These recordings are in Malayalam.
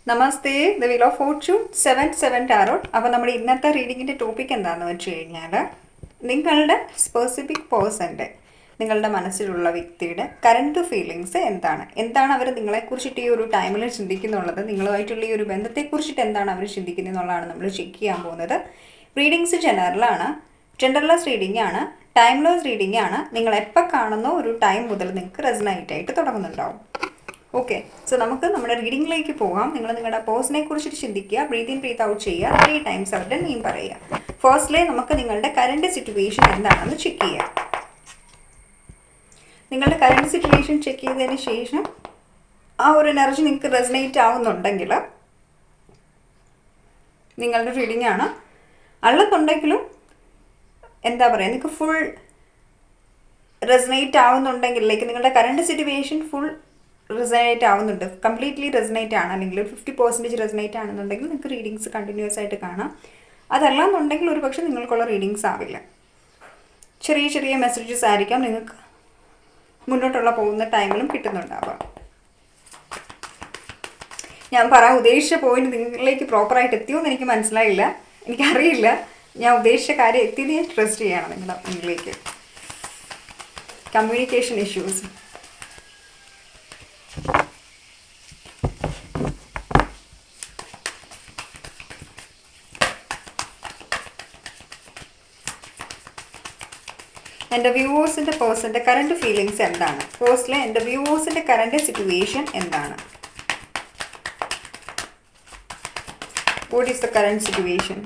Namaste, the wheel of Fortune 7-7 tarot. അപ്പോൾ നമ്മുടെ ഇന്നത്തെ റീഡിങ്ങിൻ്റെ ടോപ്പിക് എന്താണെന്ന് വെച്ച് കഴിഞ്ഞാൽ, നിങ്ങളുടെ സ്പെസിഫിക് പേഴ്സൻ്റെ, നിങ്ങളുടെ മനസ്സിലുള്ള വ്യക്തിയുടെ കറണ്ട് ഫീലിങ്സ് എന്താണ് അവർ നിങ്ങളെക്കുറിച്ചിട്ട് ഈ ഒരു ടൈമിൽ ചിന്തിക്കുന്നുള്ളത്, നിങ്ങളുമായിട്ടുള്ള ഈ ഒരു ബന്ധത്തെക്കുറിച്ചിട്ട് എന്താണ് അവർ ചിന്തിക്കുന്നത് എന്നുള്ളതാണ് നമ്മൾ ചെക്ക് ചെയ്യാൻ പോകുന്നത്. റീഡിങ്സ് ജനറൽലെസ് റീഡിംഗ് ആണ്, ടൈംലെസ് റീഡിംഗ് ആണ്. നിങ്ങൾ എപ്പോൾ കാണുന്നോ ഒരു ടൈം മുതൽ നിങ്ങൾക്ക് റെസനേറ്റ് ആയിട്ട് തുടങ്ങുന്നുണ്ടാവും. ഓക്കെ, സോ നമുക്ക് നമ്മുടെ റീഡിങ്ങിലേക്ക് പോകാം. നിങ്ങൾ നിങ്ങളുടെ പേഴ്സണെ കുറിച്ചിട്ട് ചിന്തിക്കുക, ബ്രീത്ത് ഇൻ ബ്രീത്ത് ഔട്ട് ചെയ്യുക, 3 ടൈംസ് അവരുടെ നെയിം പറയുക. ഫസ്റ്റ്ലി നമുക്ക് നിങ്ങളുടെ കറണ്ട് സിറ്റുവേഷൻ എന്താണെന്ന് ചെക്ക് ചെയ്യാം. നിങ്ങളുടെ കറണ്ട് സിറ്റുവേഷൻ ചെക്ക് ചെയ്തതിന് ശേഷം ആ ഒരു എനർജി നിങ്ങൾക്ക് റെസനേറ്റ് ആവുന്നുണ്ടെങ്കിൽ നിങ്ങളുടെ റീഡിംഗ് ആണ്. അല്ലെന്നുണ്ടെങ്കിലും എന്താ പറയുക, നിങ്ങൾക്ക് ഫുൾ റെസനേറ്റ് ആവുന്നുണ്ടെങ്കിൽ, നിങ്ങളുടെ കറണ്ട് സിറ്റുവേഷൻ ഫുൾ റെസനേറ്റ് ആവുന്നുണ്ട്, കംപ്ലീറ്റ്ലി റെസനേറ്റ് ആണ്, അല്ലെങ്കിൽ ഒരു 50% റെസനേറ്റ് ആണെന്നുണ്ടെങ്കിൽ നിങ്ങൾക്ക് റീഡിങ്സ് കണ്ടിന്യൂസ് ആയിട്ട് കാണാം. അതല്ല എന്നുണ്ടെങ്കിൽ ഒരു പക്ഷേ നിങ്ങൾക്കുള്ള റീഡിങ്സ് ആവില്ല. ചെറിയ ചെറിയ മെസ്സേജസ് ആയിരിക്കാം നിങ്ങൾക്ക് മുന്നോട്ടുള്ള പോകുന്ന ടൈമിലും കിട്ടുന്നുണ്ടാവുക. ഞാൻ പറയാൻ ഉദ്ദേശിച്ച പോയിന്റ് നിങ്ങളിലേക്ക് പ്രോപ്പറായിട്ട് എത്തിയോ എന്ന് എനിക്ക് മനസ്സിലായില്ല, എനിക്കറിയില്ല. ഞാൻ ഉദ്ദേശിച്ച കാര്യം എത്തിയത് ഞാൻ ട്രസ്റ്റ് ചെയ്യണം നിങ്ങളുടെ മുന്നിലേക്ക്. കമ്മ്യൂണിക്കേഷൻ ഇഷ്യൂസ്, എൻ്റെ വ്യൂവേഴ്സിൻ്റെ പേഴ്സൻ്റെ കറണ്ട് ഫീലിങ്സ് എന്താണ്? ഫസ്റ്റ്ലി എൻ്റെ വ്യൂവേഴ്സിൻ്റെ കറണ്ട് സിറ്റുവേഷൻ എന്താണ്? What is the current situation?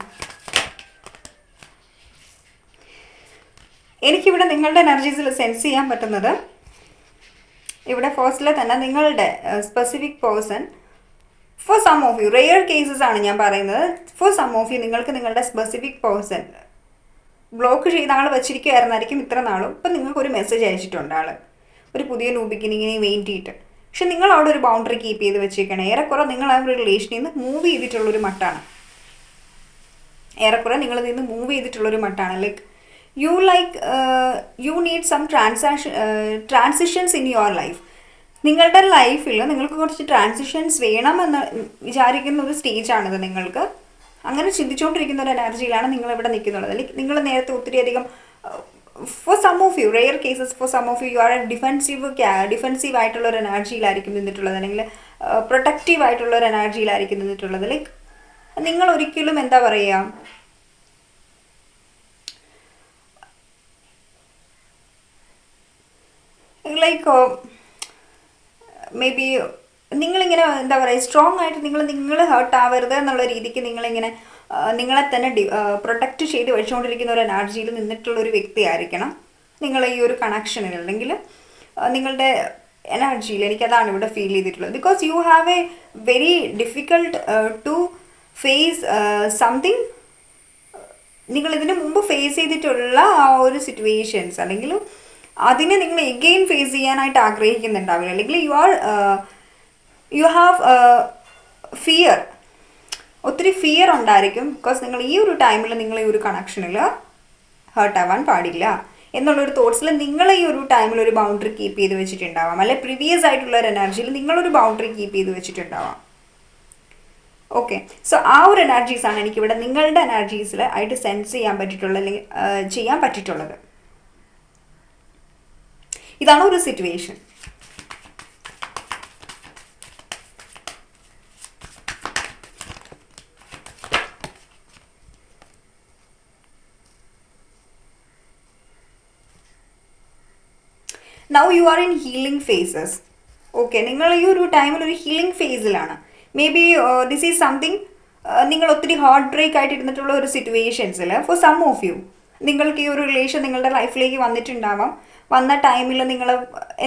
എനിക്കിവിടെ നിങ്ങളുടെ എനർജീസിൽ സെൻസ് ചെയ്യാൻ പറ്റുന്നത്, ഇവിടെ ഫസ്റ്റ്ലെ തന്നെ നിങ്ങളുടെ specific person, for some of you, rare cases ആണ് ഞാൻ പറയുന്നത്, ഫോർ സം ഓഫ് യു നിങ്ങൾക്ക് നിങ്ങളുടെ സ്പെസിഫിക് പേഴ്സൺ ബ്ലോക്ക് ചെയ്ത ആൾ വെച്ചിരിക്കുമായിരുന്നായിരിക്കും ഇത്ര നാളും. ഇപ്പം നിങ്ങൾക്കൊരു മെസ്സേജ് അയച്ചിട്ടുണ്ട് ആൾ, ഒരു പുതിയ ന്യൂ ബിഗിനിങ്ങിന് വേണ്ടിയിട്ട്. പക്ഷെ നിങ്ങൾ അവിടെ ഒരു ബൗണ്ടറി കീപ്പ് ചെയ്ത് വെച്ചേക്കണം. ഏറെക്കുറെ നിങ്ങൾ ആ ഒരു റിലേഷനിൽ നിന്ന് മൂവ് ചെയ്തിട്ടുള്ളൊരു മട്ടാണ്. Like you need some transitions in your life. നിങ്ങളുടെ ലൈഫിൽ നിങ്ങൾക്ക് കുറച്ച് ട്രാൻസിഷൻസ് വേണമെന്ന് വിചാരിക്കുന്ന ഒരു സ്റ്റേജാണിത്. നിങ്ങൾക്ക് അങ്ങനെ ചിന്തിച്ചുകൊണ്ടിരിക്കുന്ന ഒരു എനർജിയിലാണ് നിങ്ങളിവിടെ നിൽക്കുന്നുള്ളത്. അല്ലെങ്കിൽ നിങ്ങൾ നേരത്തെ ഒത്തിരിയധികം, for some of you, rare cases, for some of you are defensive ആയിട്ടുള്ള ഒരു എനർജിയിലായിരിക്കും നിന്നിട്ടുള്ളത്, അല്ലെങ്കിൽ പ്രൊട്ടക്റ്റീവ് ആയിട്ടുള്ള ഒരു എനർജിയിലായിരിക്കും നിന്നിട്ടുള്ളത്. ലൈക്ക് നിങ്ങൾ ഒരിക്കലും എന്താ പറയുക, ലൈക്ക് മേ ബി നിങ്ങളിങ്ങനെ എന്താ പറയുക, സ്ട്രോങ് ആയിട്ട് നിങ്ങൾ ഹേർട്ട് ആവരുത് എന്നുള്ള രീതിക്ക് നിങ്ങളിങ്ങനെ നിങ്ങളെ തന്നെ പ്രൊട്ടക്റ്റ് ചെയ്ത് വെച്ചുകൊണ്ടിരിക്കുന്ന ഒരു എനർജിയിൽ നിന്നിട്ടുള്ളൊരു വ്യക്തി ആയിരിക്കണം നിങ്ങൾ ഈ ഒരു കണക്ഷനിൽ, അല്ലെങ്കിൽ നിങ്ങളുടെ എനർജിയിൽ. എനിക്കതാണ് ഇവിടെ ഫീൽ ചെയ്തിട്ടുള്ളത്. Because you have a very difficult to face something. നിങ്ങളിതിന് മുമ്പ് ഫേസ് ചെയ്തിട്ടുള്ള ആ ഒരു സിറ്റുവേഷൻസ്, അല്ലെങ്കിൽ അതിനെ നിങ്ങൾ എഗെയിൻ ഫേസ് ചെയ്യാനായിട്ട് ആഗ്രഹിക്കുന്നുണ്ടാവില്ല, അല്ലെങ്കിൽ യു ഹാവ് ഫിയർ, ഒത്തിരി ഫിയർ ഉണ്ടായിരിക്കും. ബിക്കോസ് നിങ്ങൾ ഈ ഒരു ടൈമിൽ നിങ്ങൾ ഈ ഒരു കണക്ഷനിൽ ഹേർട്ട് ആവാൻ പാടില്ല എന്നുള്ളൊരു തോട്ട്സിൽ നിങ്ങൾ ഈ ഒരു ടൈമിൽ ഒരു ബൗണ്ടറി കീപ്പ് ചെയ്ത് വെച്ചിട്ടുണ്ടാവാം, അല്ലെ പ്രീവിയസ് ആയിട്ടുള്ള ഒരു എനർജിയിൽ നിങ്ങളൊരു ബൗണ്ടറി കീപ്പ് ചെയ്ത് വെച്ചിട്ടുണ്ടാവാം. ഓക്കെ, സോ ആ ഒരു എനർജീസാണ് എനിക്കിവിടെ നിങ്ങളുടെ എനർജീസിൽ ആയിട്ട് സെൻസ് ചെയ്യാൻ പറ്റിയിട്ടുള്ളത്, അല്ലെങ്കിൽ ചെയ്യാൻ പറ്റിയിട്ടുള്ളത്. ഇതാണ് ഒരു situation. Now you are in healing phases. Okay, നിങ്ങൾ ഈ ഒരു ടൈമിൽ ഒരു ഹീലിംഗ് ഫേസിലാണ്. Maybe this is something, നിങ്ങൾ ഒത്തിരി ഹാർട്ട് ബ്രേക്ക് ആയിട്ട് ഇരുന്നിട്ടുള്ള ഒരു സിറ്റുവേഷൻസിൽ, ഫോർ സം ഓഫ് യു നിങ്ങൾക്ക് ഈ ഒരു റിലേഷൻ നിങ്ങളുടെ ലൈഫിലേക്ക് വന്നിട്ടുണ്ടാവാം. വന്ന ടൈമിൽ നിങ്ങൾ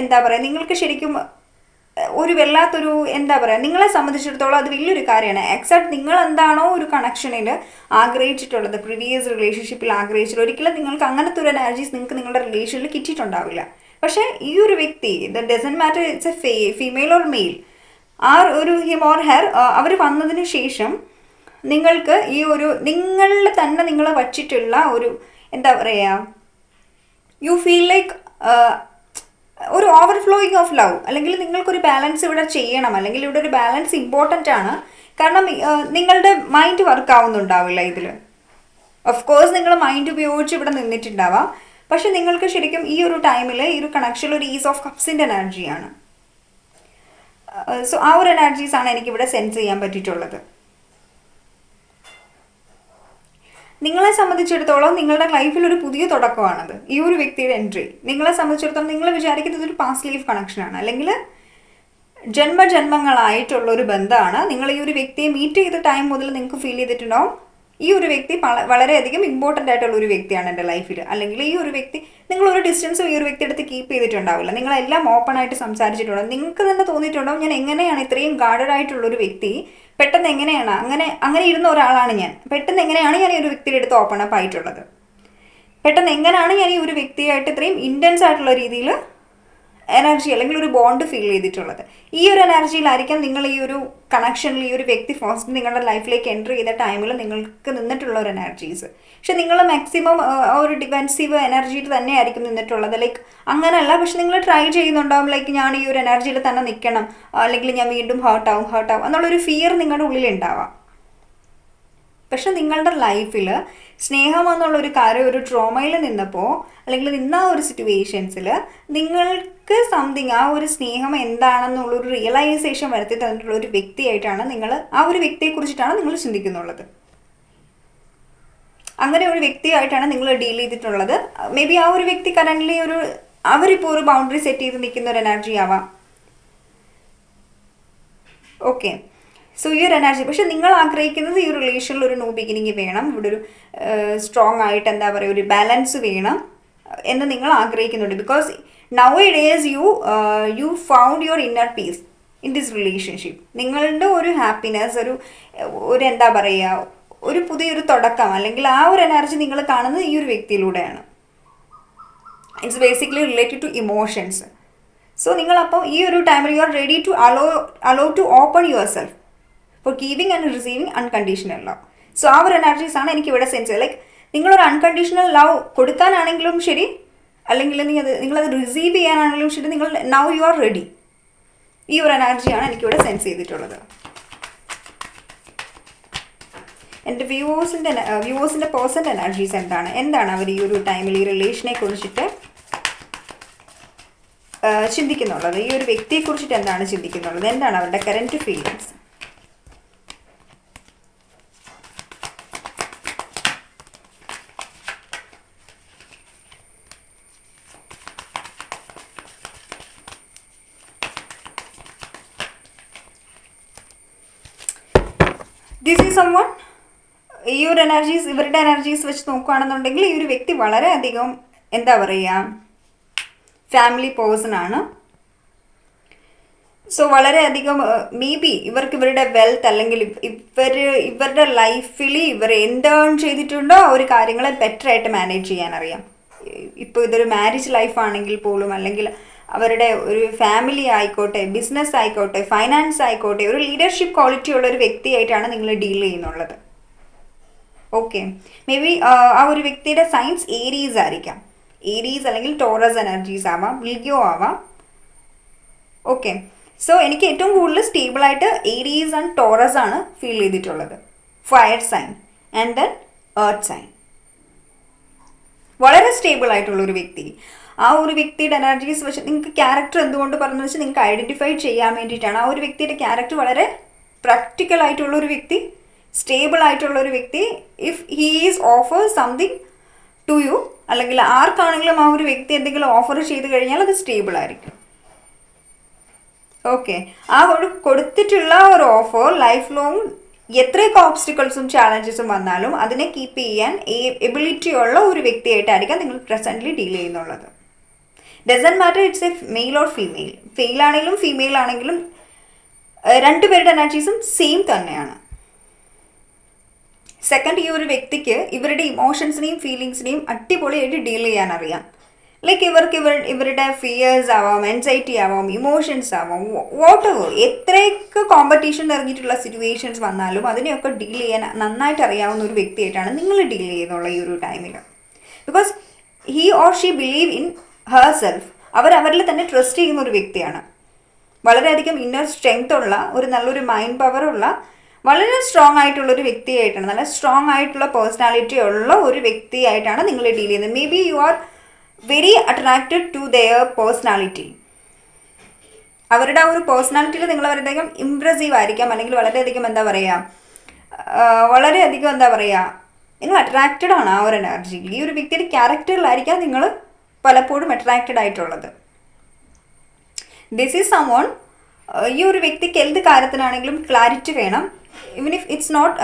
എന്താ പറയുക, നിങ്ങൾക്ക് ശരിക്കും ഒരു വല്ലാത്തൊരു എന്താ പറയുക, നിങ്ങളെ സംബന്ധിച്ചിടത്തോളം അത് വലിയൊരു കാര്യമാണ്. എക്സാക്ട് നിങ്ങൾ എന്താണോ ഒരു കണക്ഷനിൽ ആഗ്രഹിച്ചിട്ടുള്ളത്, പ്രീവിയസ് റിലേഷൻഷിപ്പിൽ ആഗ്രഹിച്ചിട്ടുള്ളത്, ഒരിക്കലും നിങ്ങൾക്ക് അങ്ങനത്തെ ഒരു എനർജീസ് നിങ്ങൾക്ക് നിങ്ങളുടെ റിലേഷനിൽ കിട്ടിയിട്ടുണ്ടാവില്ല. പക്ഷേ ഈ ഒരു വ്യക്തി, that doesn't matter it's a female or male, ആ ഒരു ഹിം ഓർ ഹെർ, അവർ വന്നതിന് ശേഷം നിങ്ങൾക്ക് ഈ ഒരു നിങ്ങളിൽ തന്നെ നിങ്ങൾ വച്ചിട്ടുള്ള ഒരു എന്താ പറയുക, യു ഫീൽ ലൈക്ക് ഒരു ഓവർഫ്ലോയിങ് ഓഫ് ലവ്, അല്ലെങ്കിൽ നിങ്ങൾക്കൊരു ബാലൻസ് ഇവിടെ ചെയ്യണം, അല്ലെങ്കിൽ ഇവിടെ ഒരു ബാലൻസ് ഇമ്പോർട്ടൻ്റ് ആണ്. കാരണം നിങ്ങളുടെ മൈൻഡ് വർക്ക് ആവുന്നുണ്ടാവില്ല ഇതിൽ. ഓഫ് കോഴ്സ് നിങ്ങൾ മൈൻഡ് ഉപയോഗിച്ച് ഇവിടെ നിന്നിട്ടുണ്ടാവാം, പക്ഷെ നിങ്ങൾക്ക് ശരിക്കും ഈ ഒരു ടൈമിൽ ഈ ഒരു കണക്ഷനിൽ ഒരു ഈസ് ഓഫ് കപ്സിൻ്റെ എനർജിയാണ്. സോ ആ ഒരു എനർജീസാണ് എനിക്കിവിടെ സെൻസ് ചെയ്യാൻ പറ്റിയിട്ടുള്ളത്. നിങ്ങളെ സംബന്ധിച്ചിടത്തോളം നിങ്ങളുടെ ലൈഫിൽ ഒരു പുതിയ തുടക്കമാണത്, ഈ ഒരു വ്യക്തിയുടെ എൻട്രി. നിങ്ങളെ സംബന്ധിച്ചിടത്തോളം നിങ്ങൾ വിചാരിക്കുന്നത് ഒരു പാസ്റ്റ് ലൈഫ് കണക്ഷനാണ്, അല്ലെങ്കിൽ ജന്മജന്മങ്ങളായിട്ടുള്ള ഒരു ബന്ധമാണ്. നിങ്ങൾ ഈ ഒരു വ്യക്തിയെ മീറ്റ് ചെയ്ത ടൈം മുതൽ നിങ്ങൾക്ക് ഫീൽ ചെയ്തിട്ടുണ്ടാവും ഈ ഒരു വ്യക്തി വളരെയധികം ഇമ്പോർട്ടൻ്റ് ആയിട്ടുള്ള ഒരു വ്യക്തിയാണ് എൻ്റെ ലൈഫിൽ. അല്ലെങ്കിൽ ഈ ഒരു വ്യക്തി, നിങ്ങളൊരു ഡിസ്റ്റൻസും ഈ ഒരു വ്യക്തിയുടെ അടുത്ത് കീപ്പ് ചെയ്തിട്ടുണ്ടാവില്ല, നിങ്ങളെല്ലാം ഓപ്പൺ ആയിട്ട് സംസാരിച്ചിട്ടുണ്ടാവും. നിങ്ങൾക്ക് തന്നെ തോന്നിയിട്ടുണ്ടാവും ഞാൻ എങ്ങനെയാണ് ഇത്രയും ഗാർഡഡ് ആയിട്ടുള്ളൊരു വ്യക്തി, പെട്ടെന്ന് എങ്ങനെയാണ് അങ്ങനെ ഇരുന്ന ഒരാളാണ് ഞാൻ, പെട്ടെന്ന് എങ്ങനെയാണ് ഞാൻ ഈ ഒരു വ്യക്തിയുടെ അടുത്ത് ഓപ്പൺ അപ്പ് ആയിട്ടുള്ളത്, പെട്ടെന്ന് എങ്ങനെയാണ് ഞാൻ ഈ ഒരു വ്യക്തിയായിട്ട് ഇത്രയും ഇൻറ്റൻസ് ആയിട്ടുള്ള രീതിയിൽ എനർജി അല്ലെങ്കിൽ ഒരു ബോണ്ട് ഫീൽ ചെയ്തിട്ടുള്ളത്. ഈ ഒരു എനർജിയിലായിരിക്കാം നിങ്ങൾ ഈ ഒരു കണക്ഷനിൽ ഈ ഒരു വ്യക്തി ഫസ്റ്റ് നിങ്ങളുടെ ലൈഫിലേക്ക് എൻ്റർ ചെയ്ത ടൈമിൽ നിങ്ങൾക്ക് നിന്നിട്ടുള്ള ഒരു എനർജീസ്. പക്ഷെ നിങ്ങൾ മാക്സിമം ഒരു ഡിഫെൻസീവ് എനർജിയിൽ തന്നെയായിരിക്കും നിന്നിട്ടുള്ളത്. ലൈക്ക് അങ്ങനെയല്ല, പക്ഷെ നിങ്ങൾ ട്രൈ ചെയ്യുന്നുണ്ടാവും ലൈക്ക് ഞാൻ ഈ ഒരു എനർജിയിൽ തന്നെ നിൽക്കണം, അല്ലെങ്കിൽ ഞാൻ വീണ്ടും ഹേർട്ടാവും എന്നുള്ളൊരു ഫിയർ നിങ്ങളുടെ ഉള്ളിലുണ്ടാവാം. പക്ഷെ നിങ്ങളുടെ ലൈഫിൽ സ്നേഹം എന്നുള്ളൊരു കാര്യം ഒരു ട്രോമയിൽ നിന്നപ്പോൾ അല്ലെങ്കിൽ നിന്ന ഒരു സിറ്റുവേഷൻസിൽ നിങ്ങൾക്ക് സംതിങ് ആ ഒരു സ്നേഹം എന്താണെന്നുള്ളൊരു റിയലൈസേഷൻ വരുത്തി തന്നിട്ടുള്ള ഒരു വ്യക്തിയായിട്ടാണ് നിങ്ങൾ, ആ ഒരു വ്യക്തിയെക്കുറിച്ചിട്ടാണ് നിങ്ങൾ ചിന്തിക്കുന്നുള്ളത്. അങ്ങനെ ഒരു വ്യക്തിയായിട്ടാണ് നിങ്ങൾ ഡീൽ ചെയ്തിട്ടുള്ളത്. മേ ബി ആ ഒരു വ്യക്തി കറൻ്റ്ലി അവരിപ്പോൾ ഒരു ബൗണ്ടറി സെറ്റ് ചെയ്ത് നിൽക്കുന്ന ഒരു എനർജി ആവാം. ഓക്കെ, സോ ഈ ഒരു എനർജി, പക്ഷെ നിങ്ങൾ ആഗ്രഹിക്കുന്നത് ഈ ഒരു റിലേഷനിൽ ഒരു ന്യൂ ബിഗിനിങ് വേണം, ഇവിടെ ഒരു സ്ട്രോങ് ആയിട്ട് എന്താ പറയുക ഒരു ബാലൻസ് വേണം എന്ന് നിങ്ങൾ ആഗ്രഹിക്കുന്നുണ്ട്. Because now A days U found your inner piece in this relationship. നിങ്ങളുടെ ഒരു ഹാപ്പിനെസ്, ഒരു എന്താ പറയുക ഒരു പുതിയൊരു തുടക്കം, അല്ലെങ്കിൽ ആ ഒരു എനർജി നിങ്ങൾ കാണുന്നത് ഈ ഒരു വ്യക്തിയിലൂടെയാണ്. It's basically related to emotions. So നിങ്ങളപ്പം ഈ ഒരു ടൈമിൽ you are ready to allow to open yourself for giving and receiving unconditional love. So ആ ഒരു എനർജീസാണ് എനിക്ക് ഇവിടെ സെൻസ് ചെയ്തത്. ലൈക്ക് നിങ്ങളൊരു അൺകണ്ടീഷണൽ ലവ് കൊടുക്കാനാണെങ്കിലും ശരി, അല്ലെങ്കിൽ നിങ്ങളത് റിസീവ് ചെയ്യാനാണെങ്കിലും ശരി, നിങ്ങൾ നൗ യു ആർ റെഡി. ഈ ഒരു എനർജിയാണ് എനിക്കിവിടെ സെൻസ് ചെയ്തിട്ടുള്ളത്. എൻ്റെ വ്യൂവേഴ്സിൻ്റെ പേഴ്സൻ്റെ എനർജീസ് എന്താണ് അവർ ഈ ഒരു ടൈമിൽ ഈ റിലേഷനെ കുറിച്ചിട്ട് ചിന്തിക്കുന്നുള്ളത്, ഈ ഒരു വ്യക്തിയെക്കുറിച്ചിട്ട് എന്താണ് ചിന്തിക്കുന്നുള്ളത്, എന്താണ് അവരുടെ current feelings. This is someone. ഈ ഒരു ഇവരുടെ എനർജീസ് വെച്ച് നോക്കുകയാണെന്നുണ്ടെങ്കിൽ ഈ ഒരു വ്യക്തി വളരെയധികം എന്താ പറയുക ഫാമിലി പേഴ്സൺ ആണ്. സോ വളരെയധികം മേ ബി ഇവരുടെ വെൽത്ത് അല്ലെങ്കിൽ ഇവരുടെ ലൈഫിൽ ഇവർ എന്ത് ഏൺ ചെയ്തിട്ടുണ്ടോ ആ ഒരു കാര്യങ്ങളെ ബെറ്റർ ആയിട്ട് മാനേജ് ചെയ്യാൻ അറിയാം. ഇപ്പോൾ ഇതൊരു മാരേജ് ലൈഫ് ആണെങ്കിൽ പോലും, അല്ലെങ്കിൽ അവരുടെ ഒരു ഫാമിലി ആയിക്കോട്ടെ, ബിസിനസ് ആയിക്കോട്ടെ, ഫൈനാൻസ് ആയിക്കോട്ടെ, ഒരു ലീഡർഷിപ്പ് ക്വാളിറ്റി ഉള്ള ഒരു വ്യക്തിയായിട്ടാണ് നിങ്ങൾ ഡീൽ ചെയ്യുന്നുള്ളത്. ഓക്കെ, മേ ബി ആ ഒരു വ്യക്തിയുടെ സൈൻസ് ഏരീസ് ആയിരിക്കാം. ഏരീസ് അല്ലെങ്കിൽ ടോറസ് എനർജീസ് ആവാം, ലിയോ ആവാം. ഓക്കെ, സോ എനിക്ക് ഏറ്റവും കൂടുതൽ സ്റ്റേബിളായിട്ട് ഏരീസ് ആൻഡ് ടോറസ് ആണ് ഫീൽ ചെയ്തിട്ടുള്ളത്. Fire sign and then earth sign. വളരെ സ്റ്റേബിൾ ആയിട്ടുള്ളൊരു വ്യക്തി. ആ ഒരു വ്യക്തിയുടെ എനർജീസ് വെച്ച് നിങ്ങൾക്ക് ക്യാരക്ടർ എന്തുകൊണ്ട് പറഞ്ഞു വെച്ചാൽ നിങ്ങൾക്ക് ഐഡൻറ്റിഫൈ ചെയ്യാൻ വേണ്ടിയിട്ടാണ്. ആ ഒരു വ്യക്തിയുടെ ക്യാരക്ടർ വളരെ പ്രാക്ടിക്കൽ ആയിട്ടുള്ളൊരു വ്യക്തി, സ്റ്റേബിൾ ആയിട്ടുള്ളൊരു വ്യക്തി. If he is offer something to you, അല്ലെങ്കിൽ ആർക്കാണെങ്കിലും ആ ഒരു വ്യക്തി എന്തെങ്കിലും ഓഫർ ചെയ്ത് കഴിഞ്ഞാൽ അത് സ്റ്റേബിൾ ആയിരിക്കും. ഓക്കെ, ആ ഒരു കൊടുത്തിട്ടുള്ള ഒരു ഓഫർ ലൈഫ് ലോങ് എത്രയൊക്കെ ഓബ്സ്റ്റിക്കിൾസും ചാലഞ്ചസും വന്നാലും അതിനെ കീപ്പ് ചെയ്യാൻ എബിലിറ്റി ഉള്ള ഒരു വ്യക്തിയായിട്ടായിരിക്കാം നിങ്ങൾ പ്രസൻ്റ്ലി ഡീൽ ചെയ്യുന്നുള്ളത്. Doesn't matter it's a male or female. ഫെയിൽ ആണെങ്കിലും ഫീമെയിൽ ആണെങ്കിലും രണ്ടുപേരുടെ എനർജീസും സെയിം തന്നെയാണ്. സെക്കൻഡ്, ഈ ഒരു വ്യക്തിക്ക് ഇവരുടെ ഇമോഷൻസിനെയും ഫീലിങ്സിനെയും അടിപൊളിയായിട്ട് ഡീൽ ചെയ്യാൻ അറിയാം. ലൈക്ക് ഇവരുടെ ഫിയേഴ്സ് ആവാം, എൻസൈറ്റി ആവാം, ഇമോഷൻസ് ആവാം, വാട്ട് എവർ, എത്രയൊക്കെ കോമ്പറ്റീഷൻ നിറഞ്ഞിട്ടുള്ള സിറ്റുവേഷൻസ് വന്നാലും അതിനെയൊക്കെ ഡീൽ ചെയ്യാൻ നന്നായിട്ട് അറിയാവുന്ന ഒരു വ്യക്തിയായിട്ടാണ് നിങ്ങൾ ഡീൽ ചെയ്യുന്നുള്ള ഈ ഒരു ടൈമിൽ. Because he or she believe in her self. അവരിൽ തന്നെ ട്രസ്റ്റ് ചെയ്യുന്ന ഒരു വ്യക്തിയാണ്. വളരെയധികം ഇന്നർ സ്ട്രെങ്ത് ഉള്ള, ഒരു നല്ലൊരു മൈൻഡ് പവറുള്ള, വളരെ സ്ട്രോങ് ആയിട്ടുള്ളൊരു വ്യക്തിയായിട്ടാണ്, നല്ല സ്ട്രോങ് ആയിട്ടുള്ള പേഴ്സണാലിറ്റി ഉള്ള ഒരു വ്യക്തിയായിട്ടാണ് നിങ്ങൾ ഡീൽ ചെയ്യുന്നത്. Maybe you are very attracted to their personality. അവരുടെ ആ ഒരു പേഴ്സണാലിറ്റിയിൽ നിങ്ങൾ വളരെയധികം ഇംപ്രസീവ് ആയിരിക്കാം, അല്ലെങ്കിൽ വളരെയധികം എന്താ പറയുക, വളരെയധികം എന്താ പറയുക, നിങ്ങൾ അട്രാക്റ്റഡ് ആണ് ആ ഒരു എനർജിയിൽ. ഈ ഒരു വ്യക്തിയുടെ ക്യാരക്ടറിലായിരിക്കാം നിങ്ങൾ പലപ്പോഴും അട്രാക്റ്റഡ് ആയിട്ടുള്ളത്. ദിസ് ഈസ് സംവൺ, ഈ ഒരു വ്യക്തിക്ക് എന്ത് കാര്യത്തിനാണെങ്കിലും ക്ലാരിറ്റി വേണം. ഇവൻ ഇഫ് ഇറ്റ്സ് നോട്ട്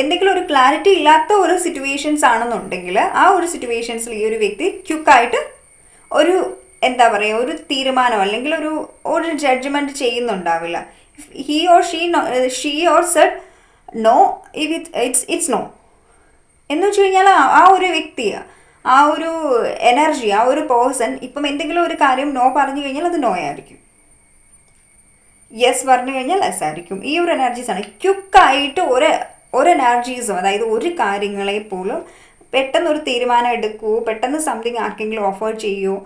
എന്തെങ്കിലും ഒരു ക്ലാരിറ്റി ഇല്ലാത്ത ഒരു സിറ്റുവേഷൻസ് ആണെന്നുണ്ടെങ്കിൽ ആ ഒരു സിറ്റുവേഷൻസിൽ ഈ ഒരു വ്യക്തി ക്യുക്കായിട്ട് ഒരു എന്താ പറയുക, ഒരു തീരുമാനം അല്ലെങ്കിൽ ഒരു ജഡ്ജ്മെൻറ്റ് ചെയ്യുന്നുണ്ടാവില്ല. He or she or said no, if it's no എന്ന് വെച്ച് കഴിഞ്ഞാൽ ആ ഒരു വ്യക്തി, ആ ഒരു എനർജി, ആ ഒരു പേഴ്സൺ ഇപ്പം എന്തെങ്കിലും ഒരു കാര്യം നോ പറഞ്ഞു കഴിഞ്ഞാൽ അത് നോ ആയിരിക്കും, യെസ് പറഞ്ഞു കഴിഞ്ഞാൽ യെസ് ആയിരിക്കും. ഈ ഒരു എനർജീസാണ് ക്യുക്കായിട്ട് ഒരു എനർജീസും, അതായത് ഒരു കാര്യങ്ങളെ പോലും പെട്ടെന്നൊരു തീരുമാനം എടുക്കുമോ, പെട്ടെന്ന് സംതിങ് ആർക്കെങ്കിലും ഓഫർ ചെയ്യുമോ,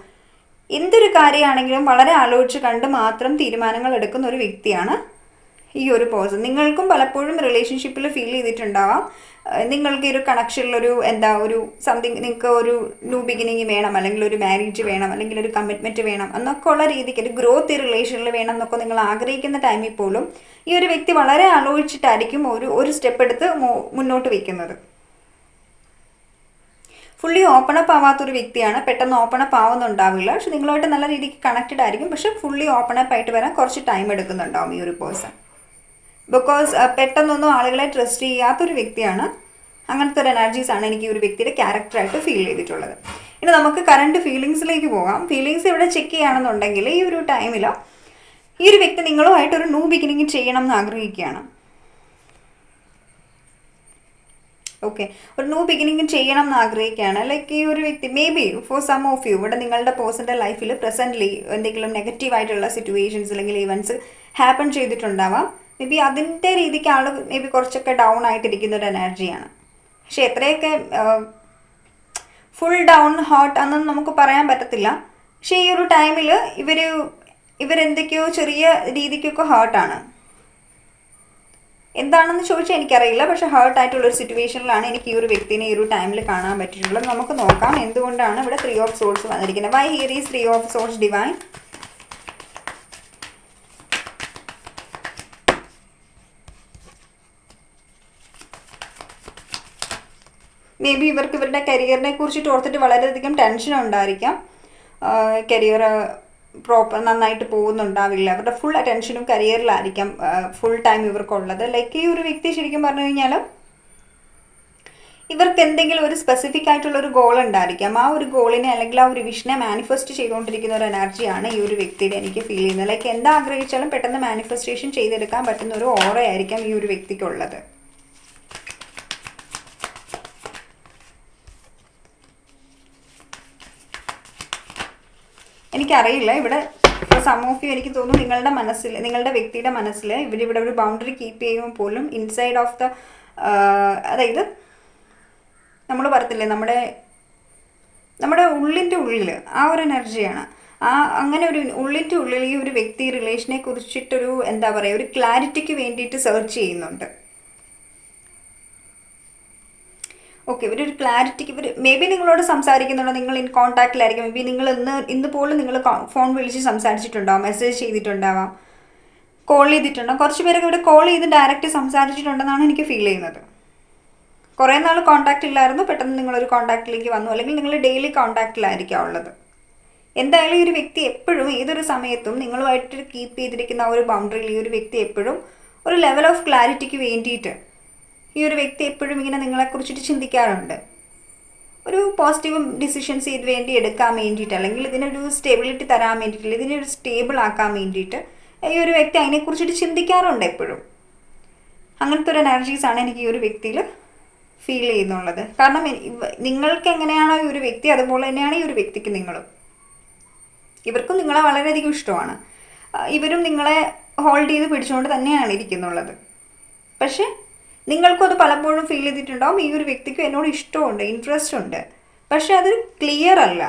എന്തൊരു കാര്യമാണെങ്കിലും വളരെ ആലോചിച്ച് കണ്ട് മാത്രം തീരുമാനങ്ങൾ എടുക്കുന്ന ഒരു വ്യക്തിയാണ് ഈ ഒരു പേഴ്സൺ. നിങ്ങൾക്കും പലപ്പോഴും റിലേഷൻഷിപ്പിൽ ഫീൽ ചെയ്തിട്ടുണ്ടാവാം, നിങ്ങൾക്ക് ഈ ഒരു കണക്ഷനിലൊരു ഒരു സംതിങ്, നിങ്ങൾക്ക് ഒരു ന്യൂ ബിഗിനിങ് വേണം, അല്ലെങ്കിൽ ഒരു മാരേജ് വേണം, അല്ലെങ്കിൽ ഒരു കമ്മിറ്റ്മെൻറ്റ് വേണം എന്നൊക്കെ ഉള്ള രീതിക്ക് ഒരു ഗ്രോത്ത് ഈ റിലേഷനിൽ വേണം എന്നൊക്കെ നിങ്ങൾ ആഗ്രഹിക്കുന്ന ടൈമിൽ പോലും ഈ ഒരു വ്യക്തി വളരെ ആലോചിച്ചിട്ടായിരിക്കും ഒരു സ്റ്റെപ്പ് എടുത്ത് മുന്നോട്ട് വയ്ക്കുന്നത്. ഫുള്ളി ഓപ്പൺ അപ്പ് ആവാത്തൊരു വ്യക്തിയാണ്, പെട്ടെന്ന് ഓപ്പൺ അപ്പ് ആവുന്നുണ്ടാവില്ല, പക്ഷെ നിങ്ങളുമായിട്ട് നല്ല രീതിക്ക് കണക്റ്റഡ് ആയിരിക്കും, പക്ഷെ ഫുള്ളി ഓപ്പൺ അപ്പ് ആയിട്ട് വരാൻ കുറച്ച് ടൈം എടുക്കുന്നുണ്ടാവും ഈ ഒരു പേഴ്സൺ. ബിക്കോസ് പെട്ടെന്നൊന്നും ആളുകളെ ട്രസ്റ്റ് ചെയ്യാത്തൊരു വ്യക്തിയാണ്. അങ്ങനത്തെ ഒരു എനർജീസാണ് എനിക്ക് ഈ ഒരു വ്യക്തിയുടെ ക്യാരക്ടറായിട്ട് ഫീൽ ചെയ്തിട്ടുള്ളത്. ഇനി നമുക്ക് കറണ്ട് ഫീലിങ്സിലേക്ക് പോകാം. ഫീലിങ്സ് ഇവിടെ ചെക്ക് ചെയ്യുകയാണെന്നുണ്ടെങ്കിൽ ഈ ഒരു ടൈമിൽ ഈ ഒരു വ്യക്തി നിങ്ങളുമായിട്ടൊരു ന്യൂ ബിഗിനിങ് ചെയ്യണം എന്ന് ആഗ്രഹിക്കുകയാണ്. ഓക്കെ, ഒരു ന്യൂ ബിഗിനിങ് ചെയ്യണം എന്ന് ആഗ്രഹിക്കുകയാണ്. ലൈക്ക് ഈ ഒരു വ്യക്തി maybe for some of you ഇവിടെ നിങ്ങളുടെ പേഴ്സൻ്റെ ലൈഫിൽ പ്രസൻ്റ്ലി എന്തെങ്കിലും നെഗറ്റീവായിട്ടുള്ള സിറ്റുവേഷൻസ് അല്ലെങ്കിൽ ഇവൻറ്റ്സ് ഹാപ്പൺ ചെയ്തിട്ടുണ്ടാവാം. മേ ബി അതിൻ്റെ രീതിക്ക് ആൾ മേ ബി കുറച്ചൊക്കെ ഡൗൺ ആയിട്ടിരിക്കുന്ന ഒരു എനർജിയാണ്. പക്ഷെ എത്രയൊക്കെ ഫുൾ ഡൗൺ ഹോട്ട് എന്നൊന്നും നമുക്ക് പറയാൻ പറ്റത്തില്ല. പക്ഷേ ഈ ഒരു ടൈമിൽ ഇവരെന്തൊക്കെയോ ചെറിയ രീതിക്കൊക്കെ ഹേർട്ടാണ്. എന്താണെന്ന് ചോദിച്ചാൽ എനിക്കറിയില്ല, പക്ഷേ ഹേർട്ടായിട്ടുള്ളൊരു സിറ്റുവേഷനിലാണ് എനിക്ക് ഈ ഒരു വ്യക്തിനെ ഈ ഒരു ടൈമിൽ കാണാൻ പറ്റിയിട്ടുള്ളത്. നമുക്ക് നോക്കാം എന്തുകൊണ്ടാണ് ഇവിടെ 3 ഓഫ് സോർഡ്സ് വന്നിരിക്കുന്നത്. Why here is 3 of swords divine? Maybe ഇവർക്ക് ഇവരുടെ കരിയറിനെ കുറിച്ചിട്ട് ഓർത്തിട്ട് വളരെയധികം ടെൻഷൻ ഉണ്ടായിരിക്കാം. കരിയർ നന്നായിട്ട് പോകുന്നുണ്ടാവില്ല, അവരുടെ ഫുൾ അറ്റൻഷനും കരിയറിലായിരിക്കാം ഫുൾ ടൈം ഇവർക്കുള്ളത്. ലൈക്ക് ഈ ഒരു വ്യക്തി ശരിക്കും പറഞ്ഞു കഴിഞ്ഞാൽ ഇവർക്ക് എന്തെങ്കിലും ഒരു സ്പെസിഫിക് ആയിട്ടുള്ളൊരു ഗോൾ ഉണ്ടായിരിക്കാം. ആ ഒരു ഗോളിനെ അല്ലെങ്കിൽ ആ ഒരു വിഷനെ മാനിഫെസ്റ്റ് ചെയ്തുകൊണ്ടിരിക്കുന്ന ഒരു എനർജിയാണ് ഈ ഒരു വ്യക്തിയുടെ എനിക്ക് ഫീൽ ചെയ്യുന്നത്. ലൈക്ക് എന്താ ആഗ്രഹിച്ചാലും പെട്ടെന്ന് മാനിഫെസ്റ്റേഷൻ ചെയ്തെടുക്കാൻ പറ്റുന്ന ഒരു ഓറയായിരിക്കാം ഈ ഒരു വ്യക്തിക്കുള്ളത്. എനിക്കറിയില്ല, ഇവിടെ ഇപ്പോൾ സം ഓഫ് യു എനിക്ക് തോന്നുന്നു നിങ്ങളുടെ വ്യക്തിയുടെ മനസ്സിൽ ഇവരിവിടെ ഒരു ബൗണ്ടറി കീപ്പ് ചെയ്യുമ്പോൾ പോലും ഇൻസൈഡ് ഓഫ് ദ അതായത് നമ്മൾ പറയത്തില്ലേ നമ്മുടെ ഉള്ളിൻ്റെ ഉള്ളിൽ ആ ഒരു എനർജിയാണ്. അങ്ങനെ ഒരു ഉള്ളിൻ്റെ ഉള്ളിൽ ഈ ഒരു വ്യക്തി റിലേഷനെ കുറിച്ചിട്ടൊരു എന്താ പറയുക, ഒരു ക്ലാരിറ്റിക്ക് വേണ്ടിയിട്ട് സെർച്ച് ചെയ്യുന്നുണ്ട്. ഓക്കെ, ഇവരൊരു ക്ലാരിറ്റിക്ക് മേ ബി നിങ്ങളോട് സംസാരിക്കുന്നുണ്ടോ, നിങ്ങൾ ഇൻ കോൺടാക്റ്റിലായിരിക്കും. മേ ബി നിങ്ങൾ ഇന്ന് പോലും നിങ്ങൾ ഫോൺ വിളിച്ച് സംസാരിച്ചിട്ടുണ്ടാവാം, മെസ്സേജ് ചെയ്തിട്ടുണ്ടാവാം, കോൾ ചെയ്തിട്ടുണ്ടാവും. കുറച്ച് പേരൊക്കെ ഇവിടെ കോൾ ചെയ്ത് ഡയറക്റ്റ് സംസാരിച്ചിട്ടുണ്ടെന്നാണ് എനിക്ക് ഫീൽ ചെയ്യുന്നത്. കുറേ നാൾ കോൺടാക്റ്റ് ഇല്ലായിരുന്നു, പെട്ടെന്ന് നിങ്ങളൊരു കോൺടാക്റ്റിലേക്ക് വന്നു, അല്ലെങ്കിൽ നിങ്ങൾ ഡെയിലി കോൺടാക്റ്റിലായിരിക്കാം ഉള്ളത്. എന്തായാലും ഈ ഒരു വ്യക്തി എപ്പോഴും ഏതൊരു സമയത്തും നിങ്ങളുമായിട്ട് കീപ്പ് ചെയ്തിരിക്കുന്ന ആ ഒരു ബൗണ്ടറിയിൽ ഈ ഒരു വ്യക്തി എപ്പോഴും ഒരു ലെവൽ ഓഫ് ക്ലാരിറ്റിക്ക് വേണ്ടിയിട്ട് ഈ ഒരു വ്യക്തി എപ്പോഴും ഇങ്ങനെ നിങ്ങളെക്കുറിച്ചിട്ട് ചിന്തിക്കാറുണ്ട്. ഒരു പോസിറ്റീവ് ഡിസിഷൻസ് ഇത് വേണ്ടി എടുക്കാൻ വേണ്ടിയിട്ട്, അല്ലെങ്കിൽ ഇതിനൊരു സ്റ്റെബിലിറ്റി തരാൻ വേണ്ടിയിട്ട്, ഇതിനൊരു സ്റ്റേബിൾ ആക്കാൻ വേണ്ടിയിട്ട് ഈ ഒരു വ്യക്തി അതിനെക്കുറിച്ചിട്ട് ചിന്തിക്കാറുണ്ട് എപ്പോഴും. അങ്ങനത്തെ ഒരു എനർജീസാണ് എനിക്ക് ഈ ഒരു വ്യക്തിയിൽ ഫീൽ ചെയ്യുന്നുള്ളത്. കാരണം നിങ്ങൾക്ക് എങ്ങനെയാണോ ഈ ഒരു വ്യക്തി, അതുപോലെ തന്നെയാണ് ഈ ഒരു വ്യക്തിക്ക് നിങ്ങളും. ഇവർക്കും നിങ്ങളെ വളരെയധികം ഇഷ്ടമാണ്, ഇവരും നിങ്ങളെ ഹോൾഡ് ചെയ്ത് പിടിച്ചുകൊണ്ട് തന്നെയാണ് ഇരിക്കുന്നുള്ളത്. പക്ഷേ നിങ്ങൾക്കും അത് പലപ്പോഴും ഫീൽ ചെയ്തിട്ടുണ്ടാവും, ഈ ഒരു വ്യക്തിക്ക് എന്നോട് ഇഷ്ടമുണ്ട്, ഇൻട്രസ്റ്റ് ഉണ്ട്, പക്ഷെ അത് ക്ലിയർ അല്ല,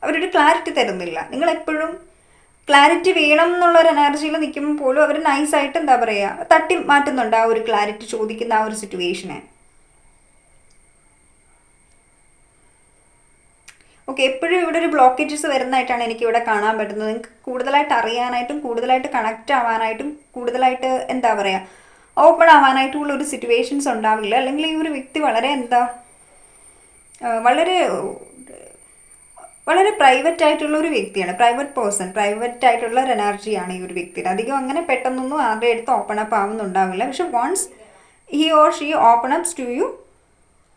അവരൊരു ക്ലാരിറ്റി തരുന്നില്ല. നിങ്ങളെപ്പോഴും ക്ലാരിറ്റി വേണം എന്നുള്ളൊരു എനർജിയിൽ നിൽക്കുമ്പോൾ പോലും അവർ നൈസായിട്ട് എന്താ പറയുക തട്ടി മാറ്റുന്നുണ്ട് ആ ഒരു ക്ലാരിറ്റി ചോദിക്കുന്ന ആ ഒരു സിറ്റുവേഷനെ. ഓക്കെ, എപ്പോഴും ഇവിടെ ഒരു ബ്ലോക്കേജസ് വരുന്നതായിട്ടാണ് എനിക്കിവിടെ കാണാൻ പറ്റുന്നത്. നിങ്ങൾക്ക് കൂടുതലായിട്ട് അറിയാനായിട്ടും കൂടുതലായിട്ട് കണക്റ്റ് ആവാനായിട്ടും കൂടുതലായിട്ട് എന്താ പറയുക ഓപ്പൺ ആവാനായിട്ടുള്ള ഒരു സിറ്റുവേഷൻസ് ഉണ്ടാവില്ല. അല്ലെങ്കിൽ ഈ ഒരു വ്യക്തി വളരെ വളരെ വളരെ പ്രൈവറ്റ് ആയിട്ടുള്ള ഒരു വ്യക്തിയാണ്, പ്രൈവറ്റ് ആയിട്ടുള്ള ഒരു എനർജിയാണ് ഈ ഒരു വ്യക്തിയുടെ. അധികം അങ്ങനെ പെട്ടെന്നൊന്നും ആരുടെ അടുത്ത് ഓപ്പൺ അപ്പ് ആവുന്നുണ്ടാവില്ല. പക്ഷെ once he or she open ups to you,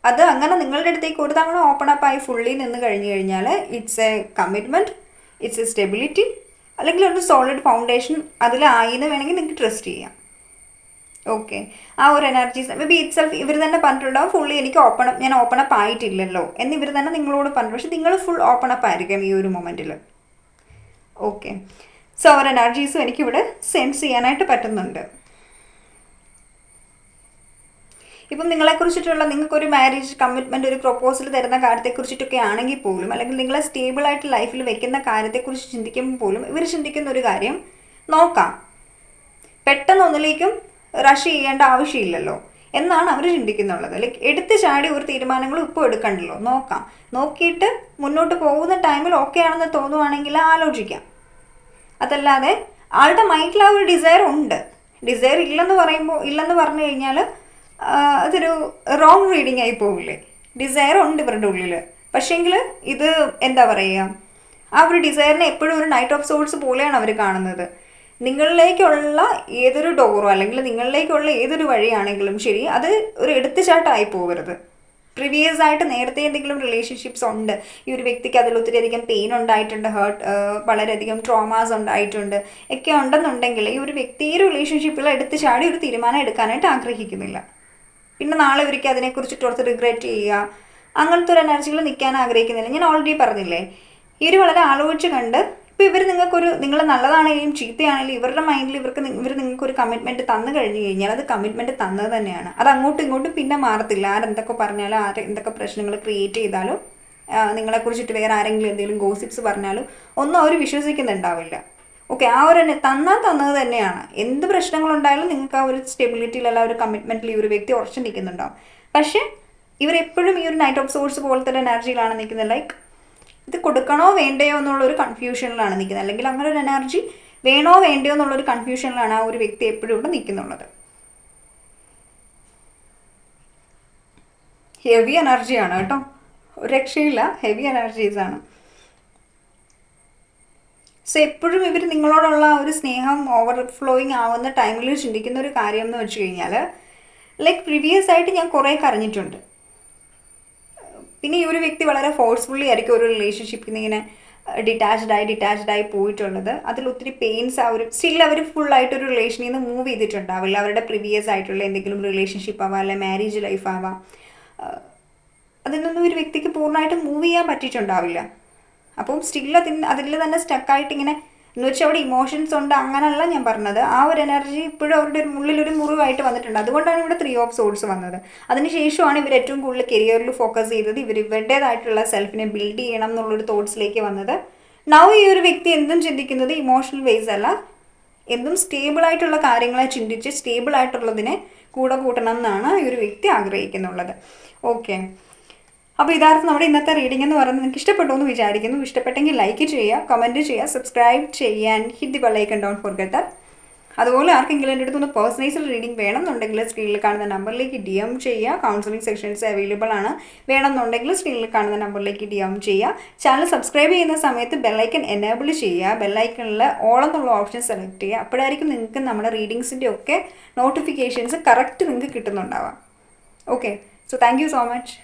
അത് അങ്ങനെ നിങ്ങളുടെ അടുത്തേക്ക് ഒരു തവണ ഓപ്പൺ അപ്പ് ആയി ഫുള്ളി നിന്ന് കഴിഞ്ഞു കഴിഞ്ഞാൽ it's A commitment, it's A stability, അല്ലെങ്കിൽ ഒരു സോളിഡ് ഫൗണ്ടേഷൻ അതിലായി എന്ന് വേണമെങ്കിൽ നിങ്ങൾക്ക് ട്രസ്റ്റ് ചെയ്യാം. ഓക്കെ, ആ ഒരു energies may be it self ഇവർ തന്നെ പറഞ്ഞിട്ടുണ്ടാവും ഫുള്ളി എനിക്ക് ഞാൻ ഓപ്പൺ അപ്പ് ആയിട്ടില്ലല്ലോ എന്ന് ഇവർ തന്നെ നിങ്ങളോട് പറഞ്ഞു. പക്ഷെ നിങ്ങൾ ഫുൾ ഓപ്പൺ അപ്പ് ആയിരിക്കും ഈ ഒരു മൊമെൻറ്റിൽ. ഓക്കെ, സോ അവർ എനർജീസും എനിക്കിവിടെ സെൻസ് ചെയ്യാനായിട്ട് പറ്റുന്നുണ്ട്. ഇപ്പം നിങ്ങളെക്കുറിച്ചിട്ടുള്ള നിങ്ങൾക്കൊരു മാരേജ് കമ്മിറ്റ്മെൻറ്റ് ഒരു പ്രൊപ്പോസൽ തരുന്ന കാര്യത്തെക്കുറിച്ചിട്ടൊക്കെ ആണെങ്കിൽ പോലും, അല്ലെങ്കിൽ നിങ്ങളെ സ്റ്റേബിളായിട്ട് ലൈഫിൽ വെക്കുന്ന കാര്യത്തെക്കുറിച്ച് ചിന്തിക്കുമ്പോൾ പോലും ഇവർ ചിന്തിക്കുന്ന ഒരു കാര്യം, നോക്കാം, പെട്ടെന്ന് ഒന്നിലേക്കും റഷ് ചെയ്യേണ്ട ആവശ്യമില്ലല്ലോ എന്നാണ് അവർ ചിന്തിക്കുന്നുള്ളത്. ലൈക്ക് എടുത്ത് ചാടി ഒരു തീരുമാനങ്ങളും ഇപ്പോൾ എടുക്കണ്ടല്ലോ, നോക്കാം, നോക്കിയിട്ട് മുന്നോട്ട് പോകുന്ന ടൈമിൽ ഓക്കെ ആണെന്ന് തോന്നുവാണെങ്കിൽ ആലോചിക്കാം. അതല്ലാതെ ആളുടെ മൈൻഡിൽ ആ ഒരു ഡിസയർ ഉണ്ട്. ഡിസയർ ഇല്ലെന്ന് പറഞ്ഞു കഴിഞ്ഞാൽ അതൊരു റോങ് റീഡിങ് ആയി പോകില്ലേ. ഡിസയർ ഉണ്ട് ഇവരുടെ ഉള്ളിൽ, പക്ഷേങ്കിൽ ഇത് എന്താ പറയുക, ആ ഒരു ഡിസയറിനെ എപ്പോഴും ഒരു നൈറ്റ് ഓഫ് സോൾസ് പോലെയാണ് അവർ കാണുന്നത്. നിങ്ങളിലേക്കുള്ള ഏതൊരു ഡോറോ അല്ലെങ്കിൽ നിങ്ങളിലേക്കുള്ള ഏതൊരു വഴിയാണെങ്കിലും ശരി, അത് ഒരു എടുത്തുചാട്ടമായി പോകരുത്. പ്രീവിയസ് ആയിട്ട് നേരത്തെ എന്തെങ്കിലും റിലേഷൻഷിപ്സ് ഉണ്ട്, ഈ ഒരു വ്യക്തിക്ക് അതിൽ ഒത്തിരി അധികം പെയിൻ ഉണ്ടായിട്ടുണ്ട്, വളരെയധികം ട്രോമാസ് ഉണ്ടായിട്ടുണ്ട് ഒക്കെ ഉണ്ടെന്നുണ്ടെങ്കിൽ ഈ ഒരു വ്യക്തി ഈ റിലേഷൻഷിപ്പിൽ എടുത്തു ചാടി ഒരു തീരുമാനം എടുക്കാനായിട്ട് ആഗ്രഹിക്കുന്നില്ല. പിന്നെ നാളെ ഇവർക്ക് അതിനെക്കുറിച്ചിട്ട് ഓർത്ത് റിഗ്രറ്റ് ചെയ്യുക, അങ്ങനത്തെ ഒരു എനർജികൾ നിൽക്കാൻ ആഗ്രഹിക്കുന്നില്ല. ഞാൻ ഓൾറെഡി പറഞ്ഞില്ലേ, ഈ ഒരു വളരെ ആലോചിച്ച് കണ്ട് ഇപ്പോൾ ഇവർ നിങ്ങൾ നല്ലതാണെങ്കിലും ചീത്തയാണെങ്കിലും ഇവരുടെ മൈൻഡിൽ ഇവർ നിങ്ങൾക്കൊരു കമ്മിറ്റ്മെൻറ്റ് തന്നു കഴിഞ്ഞു കഴിഞ്ഞാൽ അത് കമ്മിറ്റ്മെൻറ്റ് തന്നത് തന്നെയാണ്. അത് അങ്ങോട്ടും ഇങ്ങോട്ടും പിന്നെ മാറത്തില്ല. ആരെന്തൊക്കെ പറഞ്ഞാലും എന്തൊക്കെ പ്രശ്നങ്ങൾ ക്രിയേറ്റ് ചെയ്താലും നിങ്ങളെക്കുറിച്ചിട്ട് വേറെ ആരെങ്കിലും എന്തെങ്കിലും ഗോസിപ്സ് പറഞ്ഞാലും ഒന്നും അവർ വിശ്വസിക്കുന്നുണ്ടാവില്ല. ഓക്കെ, ആ ഒരു തന്നത് തന്നെയാണ്. എന്ത് പ്രശ്നങ്ങളുണ്ടായാലും നിങ്ങൾക്ക് ആ ഒരു സ്റ്റെബിലിറ്റിയിലല്ല ഒരു കമ്മിറ്റ്മെൻറ്റിൽ ഈ ഒരു വ്യക്തി ഉറച്ചു നിൽക്കുന്നുണ്ടാവും. പക്ഷേ ഇവരെപ്പോഴും ഈ ഒരു നൈറ്റ് ഓഫ് സോഴ്സ് പോലത്തെ ഒരു എനർജിയിലാണ് നിൽക്കുന്നത്. ലൈക്ക് ഇത് കൊടുക്കണോ വേണ്ടയോ എന്നുള്ളൊരു കൺഫ്യൂഷനിലാണ് നിൽക്കുന്നത്, അല്ലെങ്കിൽ അങ്ങനെ ഒരു എനർജി വേണോ വേണ്ടയോ എന്നുള്ളൊരു കൺഫ്യൂഷനിലാണ് ആ ഒരു വ്യക്തി എപ്പോഴും ഇവിടെ നിൽക്കുന്നുള്ളത്. ഹെവി എനർജിയാണ് കേട്ടോ, ഒരു രക്ഷയില്ല, ഹെവി എനർജീസാണ്. സോ എപ്പോഴും ഇവർ നിങ്ങളോടുള്ള ഒരു സ്നേഹം ഓവർഫ്ലോയിങ് ആവുന്ന ടൈമിൽ ചിന്തിക്കുന്ന ഒരു കാര്യം എന്ന് വെച്ച് കഴിഞ്ഞാൽ, ലൈക്ക് പ്രീവിയസ് ആയിട്ട് ഞാൻ കുറേ കരഞ്ഞിട്ടുണ്ട്. പിന്നെ ഈ ഒരു വ്യക്തി വളരെ ഫോഴ്സ്ഫുള്ളി ആയിരിക്കും ഒരു റിലേഷൻഷിപ്പിൽ നിന്ന് ഇങ്ങനെ ഡിറ്റാച്ച്ഡായി പോയിട്ടുള്ളത്. അതിൽ ഒത്തിരി പെയിൻസ് സ്റ്റിൽ അവർ ഫുള്ളായിട്ടൊരു റിലേഷനിൽ നിന്ന് മൂവ് ചെയ്തിട്ടുണ്ടാവില്ല. അവരുടെ പ്രീവിയസ് ആയിട്ടുള്ള എന്തെങ്കിലും റിലേഷൻഷിപ്പ് ആവാം, അല്ലെങ്കിൽ മാരേജ് ലൈഫ് ആവാം, അതിൽ നിന്നും ഒരു വ്യക്തിക്ക് പൂർണ്ണമായിട്ട് മൂവ് ചെയ്യാൻ പറ്റിയിട്ടുണ്ടാവില്ല. അപ്പം സ്റ്റിൽ അതിൽ തന്നെ സ്റ്റക്കായിട്ട് ഇങ്ങനെ എന്ന് വെച്ചാൽ അവിടെ ഇമോഷൻസ് ഉണ്ട്, അങ്ങനെയല്ല ഞാൻ പറഞ്ഞത്. ആ ഒരു എനർജി ഇപ്പോഴും അവരുടെ ഉള്ളിലൊരു മുറിവായിട്ട് വന്നിട്ടുണ്ട്. അതുകൊണ്ടാണ് ഇവിടെ 3 ഓഫ് സോഴ്സ് വന്നത്. അതിനുശേഷമാണ് ഇവർ ഏറ്റവും കൂടുതൽ കരിയറിൽ ഫോക്കസ് ചെയ്തത്. ഇവരുടേതായിട്ടുള്ള സെൽഫിനെ ബിൽഡ് ചെയ്യണം എന്നുള്ളൊരു തോട്ട്സിലേക്ക് വന്നത്. നൗ ഈ ഒരു വ്യക്തി എന്തും ചിന്തിക്കുന്നത് ഇമോഷണൽ ബേസ് അല്ല, എന്തും സ്റ്റേബിളായിട്ടുള്ള കാര്യങ്ങളെ ചിന്തിച്ച് സ്റ്റേബിളായിട്ടുള്ളതിനെ കൂടെ കൂട്ടണം എന്നാണ് ഈ ഒരു വ്യക്തി ആഗ്രഹിക്കുന്നുള്ളത്. ഓക്കെ, അപ്പോൾ ഇതായിരുന്നു നമ്മുടെ ഇന്നത്തെ റീഡിംഗ് എന്ന് പറയുന്നത്. നിങ്ങൾക്ക് ഇഷ്ടപ്പെട്ടു എന്ന് വിചാരിക്കുന്നു. ഇഷ്ടപ്പെട്ടെങ്കിൽ ലൈക്ക് ചെയ്യുക, കമൻറ്റ് ചെയ്യുക, സബ്സ്ക്രൈബ് ചെയ്യാൻ, hit the bell icon don't forget that. അതുപോലെ ആർക്കെങ്കിലും എൻ്റെ അടുത്തൊന്ന് പേഴ്സണൈസ്ഡ് റീഡിംഗ് വേണമെന്നുണ്ടെങ്കിൽ സ്ക്രീനിൽ കാണുന്ന നമ്പറിലേക്ക് DM ചെയ്യുക. കൗൺസിലിംഗ് സെക്ഷൻസ് അവൈലബിൾ ആണ്. വേണമെന്നുണ്ടെങ്കിൽ സ്ക്രീനിൽ കാണുന്ന നമ്പറിലേക്ക് DM ചെയ്യുക. ചാനൽ സബ്സ്ക്രൈബ് ചെയ്യുന്ന സമയത്ത് ബെല്ലൈക്കൺ എനേബിൾ ചെയ്യുക. ബെല്ലൈക്കണിൽ ഓൾ എന്നുള്ള ഓപ്ഷൻ സെലക്ട് ചെയ്യുക. അപ്പോഴായിരിക്കും നിങ്ങൾക്ക് നമ്മുടെ റീഡിങ്സിൻ്റെ ഒക്കെ നോട്ടിഫിക്കേഷൻസ് കറക്റ്റ് നിങ്ങൾക്ക് കിട്ടുന്നുണ്ടാവാം. Okay, so thank you so much.